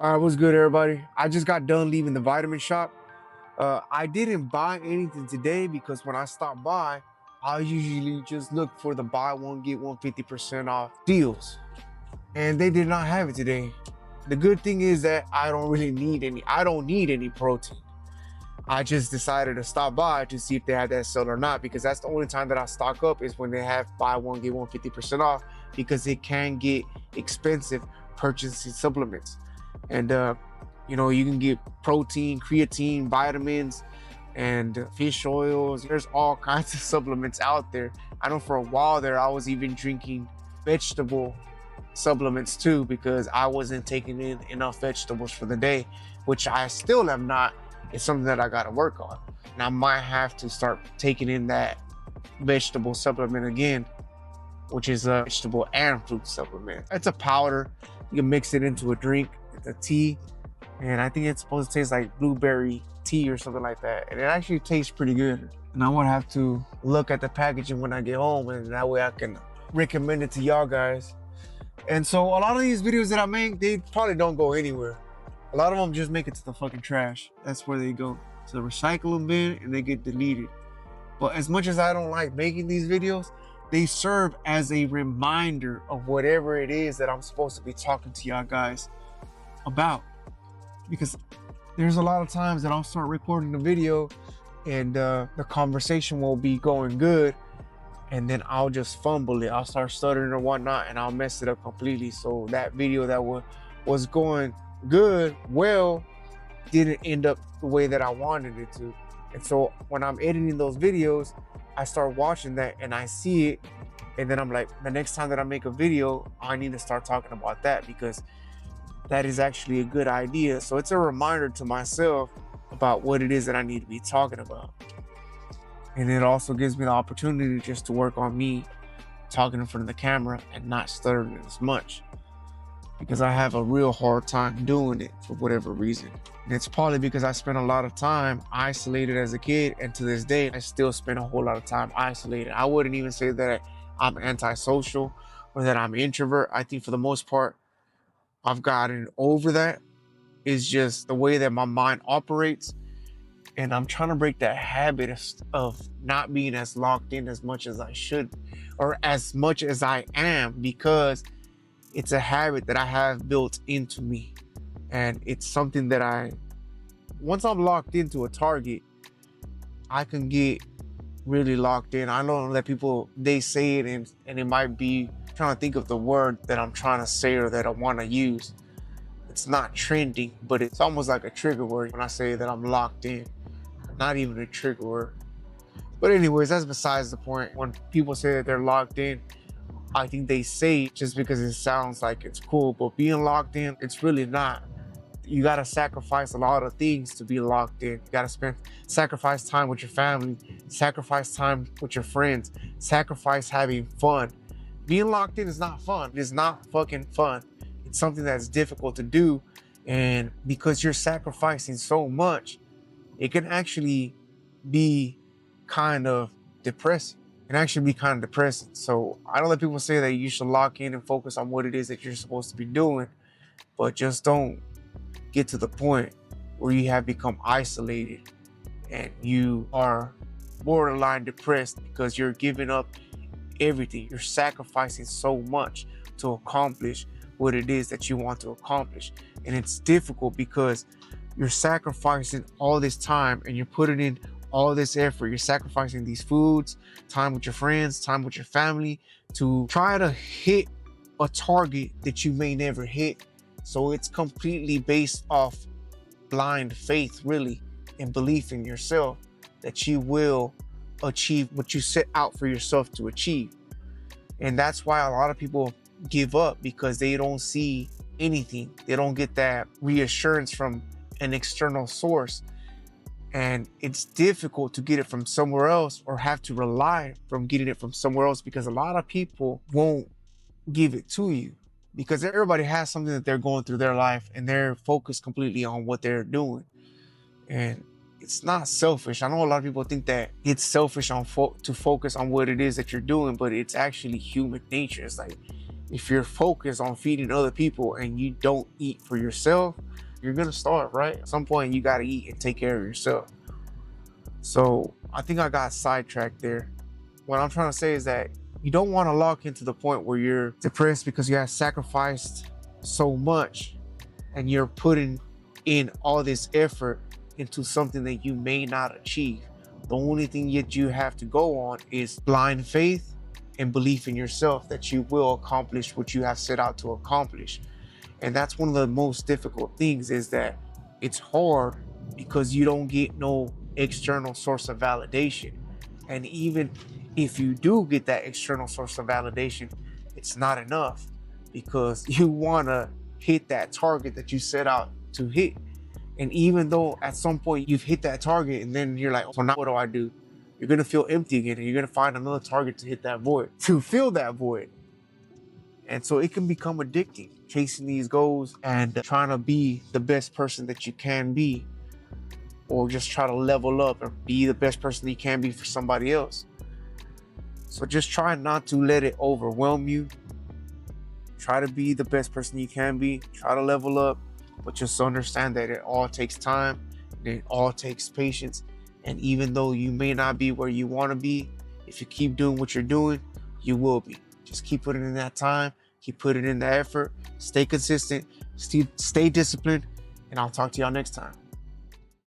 All right, what's good, everybody? I just got done leaving the vitamin shop. I didn't buy anything today because when I stop by, I usually just look for the buy one get one 50% off deals, and they did not have it today. The good thing is that I don't really need any. I don't need any protein. I just decided to stop by to see if they had that sale or not, because that's the only time that I stock up is when they have buy one get one 50% off, because it can get expensive purchasing supplements. And you can get protein, creatine, vitamins, and fish oils. There's all kinds of supplements out there. I know for a while there I was even drinking vegetable supplements too, because I wasn't taking in enough vegetables for the day, which I still have not. It's something that I got to work on, and I might have to start taking in that vegetable supplement again, which is a vegetable and fruit supplement. It's a powder. You can mix it into a drink, it's a tea, and I think it's supposed to taste like blueberry tea or something like that. And it actually tastes pretty good. And I would have to look at the packaging when I get home, and that way I can recommend it to y'all guys. And so a lot of these videos that I make, they probably don't go anywhere. A lot of them just make it to the fucking trash. That's where they go, to the recycling bin, and they get deleted. But as much as I don't like making these videos, they serve as a reminder of whatever it is that I'm supposed to be talking to y'all guys about. Because there's a lot of times that I'll start recording the video and the conversation will be going good, and then I'll just fumble it. I'll start stuttering or whatnot, and I'll mess it up completely. So that video that was going good, didn't end up the way that I wanted it to. And so when I'm editing those videos, I start watching that and I see it, and then I'm like, the next time that I make a video, I need to start talking about that, because that is actually a good idea. So it's a reminder to myself about what it is that I need to be talking about. And it also gives me the opportunity just to work on me talking in front of the camera and not stuttering as much, because I have a real hard time doing it for whatever reason. And it's probably because I spent a lot of time isolated as a kid, and to this day, I still spend a whole lot of time isolated. I wouldn't even say that I'm antisocial or that I'm an introvert. I think for the most part, I've gotten over that. It's just the way that my mind operates. And I'm trying to break that habit of not being as locked in as much as I should, or as much as I am, because it's a habit that I have built into me. And it's something that once I'm locked into a target, I can get really locked in. I don't let people, they say it, and it might be, trying to think of the word that I'm trying to say or that I want to use. It's not trending, but it's almost like a trigger word when I say that I'm locked in. Not even a trigger word. But anyways, that's besides the point. When people say that they're locked in, I think they say it just because it sounds like it's cool, but being locked in, it's really not. You gotta sacrifice a lot of things to be locked in. You gotta sacrifice time with your family, sacrifice time with your friends, sacrifice having fun. Being locked in is not fun. It is not fucking fun. It's something that's difficult to do, and because you're sacrificing so much, it can actually be kind of depressing. It can actually be kind of depressing. So I don't let people say that you should lock in and focus on what it is that you're supposed to be doing, but just don't get to the point where you have become isolated and you are borderline depressed because you're giving up everything. You're sacrificing so much to accomplish what it is that you want to accomplish. And it's difficult because you're sacrificing all this time and you're putting in all this effort. You're sacrificing these foods, time with your friends, time with your family, to try to hit a target that you may never hit. So it's completely based off blind faith, really, and belief in yourself that you will achieve what you set out for yourself to achieve. And that's why a lot of people give up, because they don't see anything. They don't get that reassurance from an external source. And it's difficult to get it from somewhere else, or have to rely from getting it from somewhere else, because a lot of people won't give it to you, because everybody has something that they're going through their life and they're focused completely on what they're doing. And it's not selfish. I know a lot of people think that it's selfish to focus on what it is that you're doing, but it's actually human nature. It's like, if you're focused on feeding other people and you don't eat for yourself, you're gonna starve, right? At some point, you gotta eat and take care of yourself. So I think I got sidetracked there. What I'm trying to say is that you don't want to lock into the point where you're depressed because you have sacrificed so much and you're putting in all this effort into something that you may not achieve. The only thing that you have to go on is blind faith and belief in yourself that you will accomplish what you have set out to accomplish. And that's one of the most difficult things, is that it's hard because you don't get no external source of validation. And even if you do get that external source of validation, it's not enough, because you want to hit that target that you set out to hit. And even though at some point you've hit that target and then you're like, so now what do? You're going to feel empty again, and you're going to find another target to hit that void, to fill that void. And so it can become addicting, chasing these goals and trying to be the best person that you can be, or just try to level up or be the best person you can be for somebody else. So just try not to let it overwhelm you. Try to be the best person you can be. Try to level up, but just understand that it all takes time and it all takes patience. And even though you may not be where you want to be, if you keep doing what you're doing, you will be. Just keep putting in that time, keep putting in the effort, stay consistent, stay disciplined, and I'll talk to y'all next time.